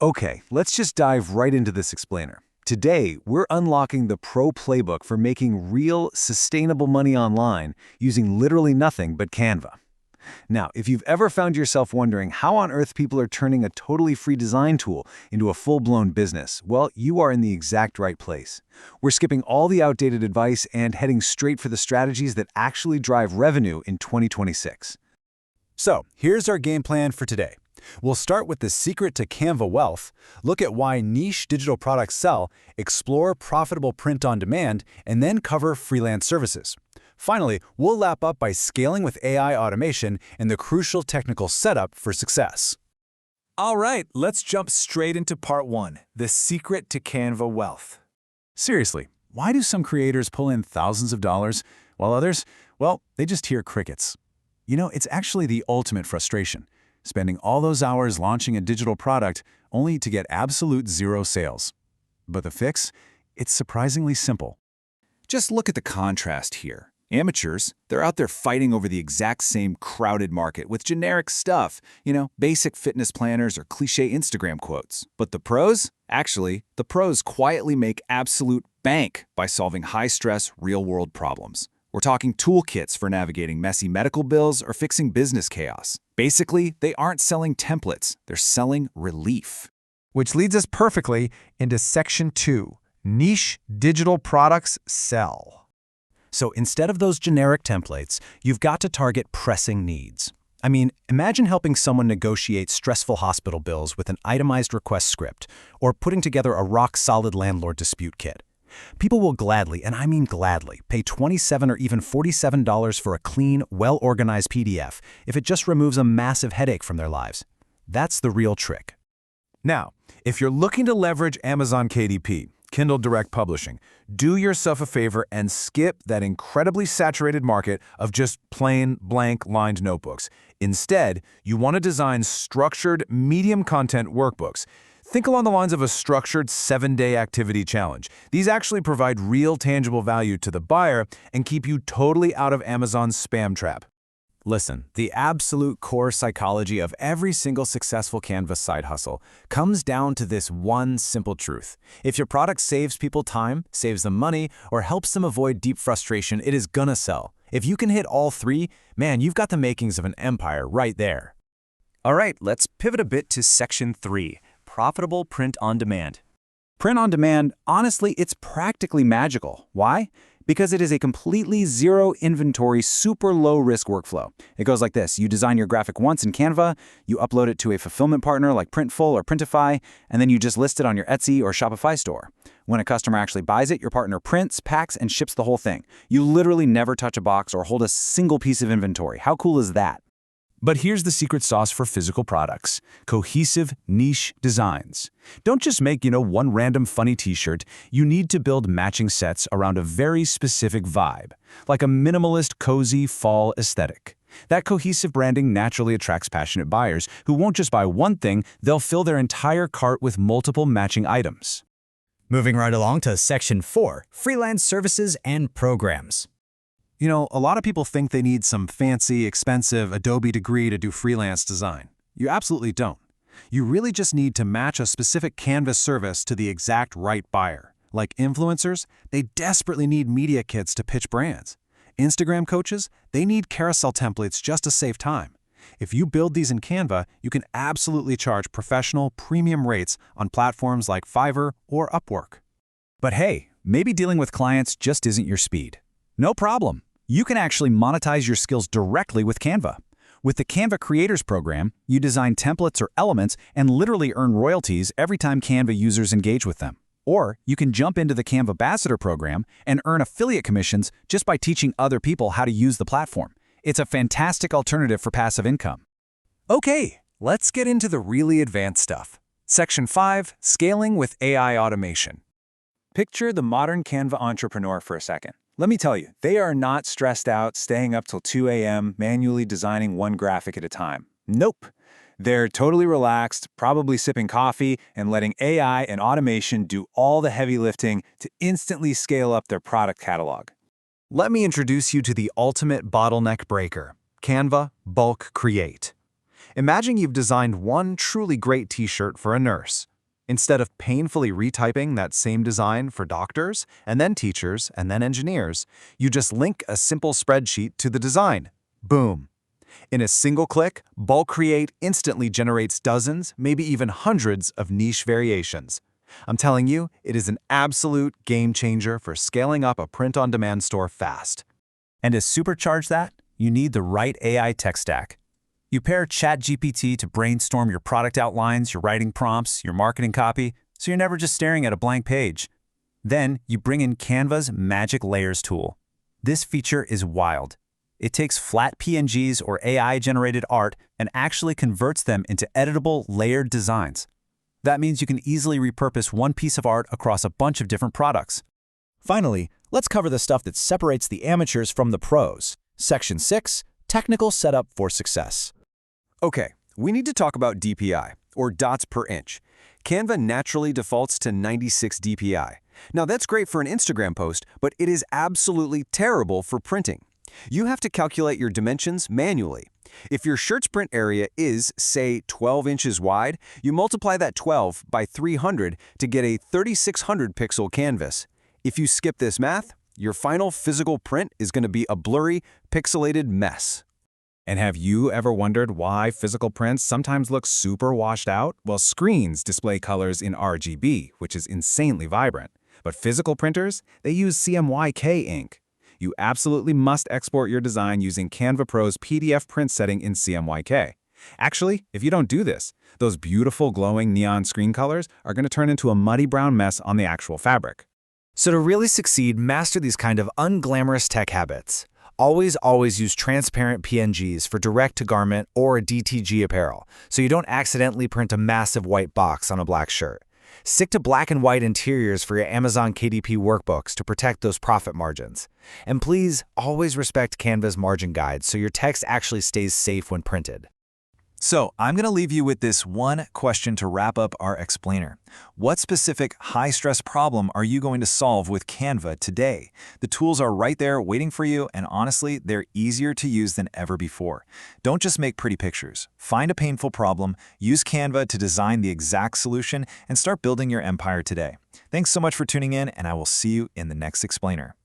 Okay, let's just dive right into this explainer. Today, we're unlocking the pro playbook for making real, sustainable money online using literally nothing but Canva. Now, if you've ever found yourself wondering how on earth people are turning a totally free design tool into a full-blown business, well, you are in the exact right place. We're skipping all the outdated advice and heading straight for the strategies that actually drive revenue in 2026. So, here's our game plan for today. We'll start with the secret to Canva wealth, look at why niche digital products sell, explore profitable print on demand, and then cover freelance services. Finally, we'll wrap up by scaling with AI automation and the crucial technical setup for success. All right, let's jump straight into part one, the secret to Canva wealth. Seriously, why do some creators pull in thousands of dollars, while others, well, they just hear crickets? You know, it's actually the ultimate frustration. Spending all those hours launching a digital product only to get absolute zero sales. But the fix? It's surprisingly simple. Just look at the contrast here. Amateurs, they're out there fighting over the exact same crowded market with generic stuff, basic fitness planners or cliche Instagram quotes. But the pros? Actually, the pros quietly make absolute bank by solving high-stress, real-world problems. We're talking toolkits for navigating messy medical bills or fixing business chaos. Basically, they aren't selling templates, they're selling relief. Which leads us perfectly into Section 2, Niche Digital Products Sell. So instead of those generic templates, you've got to target pressing needs. I mean, imagine helping someone negotiate stressful hospital bills with an itemized request script, or putting together a rock-solid landlord dispute kit. People will gladly, and I mean gladly, pay $27 or even $47 for a clean, well-organized PDF if it just removes a massive headache from their lives. That's the real trick. Now, if you're looking to leverage Amazon KDP, Kindle Direct Publishing, do yourself a favor and skip that incredibly saturated market of just plain, blank-lined notebooks. Instead, you want to design structured, medium content workbooks. Think along the lines of a structured 7-day activity challenge. These actually provide real tangible value to the buyer and keep you totally out of Amazon's spam trap. Listen, the absolute core psychology of every single successful Canva side hustle comes down to this one simple truth. If your product saves people time, saves them money, or helps them avoid deep frustration, it is gonna sell. If you can hit all three, man, you've got the makings of an empire right there. All right, let's pivot a bit to Section 3. Profitable print on demand. Print on demand, honestly, it's practically magical. Why? Because it is a completely zero inventory, super low risk workflow. It goes like this. You design your graphic once in Canva, you upload it to a fulfillment partner like Printful or Printify, and then you just list it on your Etsy or Shopify store. When a customer actually buys it, your partner prints, packs, and ships the whole thing. You literally never touch a box or hold a single piece of inventory. How cool is that? But here's the secret sauce for physical products: cohesive niche designs. Don't just make, one random funny t-shirt. You need to build matching sets around a very specific vibe, like a minimalist, cozy fall aesthetic. That cohesive branding naturally attracts passionate buyers who won't just buy one thing, they'll fill their entire cart with multiple matching items. Moving right along to Section 4, freelance services and programs. A lot of people think they need some fancy, expensive Adobe degree to do freelance design. You absolutely don't. You really just need to match a specific Canvas service to the exact right buyer. Like influencers, they desperately need media kits to pitch brands. Instagram coaches, they need carousel templates just to save time. If you build these in Canva, you can absolutely charge professional, premium rates on platforms like Fiverr or Upwork. But hey, maybe dealing with clients just isn't your speed. No problem. You can actually monetize your skills directly with Canva. With the Canva Creators Program, you design templates or elements and literally earn royalties every time Canva users engage with them. Or you can jump into the Canva Ambassador Program and earn affiliate commissions just by teaching other people how to use the platform. It's a fantastic alternative for passive income. Okay, let's get into the really advanced stuff. Section 5, Scaling with AI Automation. Picture the modern Canva entrepreneur for a second. Let me tell you, they are not stressed out, staying up till 2 a.m., manually designing one graphic at a time. Nope. They're totally relaxed, probably sipping coffee, and letting AI and automation do all the heavy lifting to instantly scale up their product catalog. Let me introduce you to the ultimate bottleneck breaker, Canva Bulk Create. Imagine you've designed one truly great t-shirt for a nurse. Instead of painfully retyping that same design for doctors, and then teachers, and then engineers, you just link a simple spreadsheet to the design. Boom. In a single click, Bulk Create instantly generates dozens, maybe even hundreds of niche variations. I'm telling you, it is an absolute game changer for scaling up a print-on-demand store fast. And to supercharge that, you need the right AI tech stack. You pair ChatGPT to brainstorm your product outlines, your writing prompts, your marketing copy, so you're never just staring at a blank page. Then you bring in Canva's Magic Layers tool. This feature is wild. It takes flat PNGs or AI-generated art and actually converts them into editable, layered designs. That means you can easily repurpose one piece of art across a bunch of different products. Finally, let's cover the stuff that separates the amateurs from the pros. Section 6, Technical Setup for Success. Okay, we need to talk about DPI, or dots per inch. Canva naturally defaults to 96 DPI. Now that's great for an Instagram post, but it is absolutely terrible for printing. You have to calculate your dimensions manually. If your shirt's print area is, say, 12 inches wide, you multiply that 12 by 300 to get a 3600 pixel canvas. If you skip this math, your final physical print is going to be a blurry, pixelated mess. And have you ever wondered why physical prints sometimes look super washed out? Well, screens display colors in RGB, which is insanely vibrant. But physical printers, they use CMYK ink. You absolutely must export your design using Canva Pro's PDF print setting in CMYK. Actually, if you don't do this, those beautiful glowing neon screen colors are going to turn into a muddy brown mess on the actual fabric. So to really succeed, master these kind of unglamorous tech habits. Always use transparent PNGs for direct-to-garment or DTG apparel, so you don't accidentally print a massive white box on a black shirt. Stick to black and white interiors for your Amazon KDP workbooks to protect those profit margins. And please, always respect Canva's margin guides so your text actually stays safe when printed. So I'm going to leave you with this one question to wrap up our explainer. What specific high-stress problem are you going to solve with Canva today? The tools are right there waiting for you, and honestly, they're easier to use than ever before. Don't just make pretty pictures. Find a painful problem, use Canva to design the exact solution, and start building your empire today. Thanks so much for tuning in, and I will see you in the next explainer.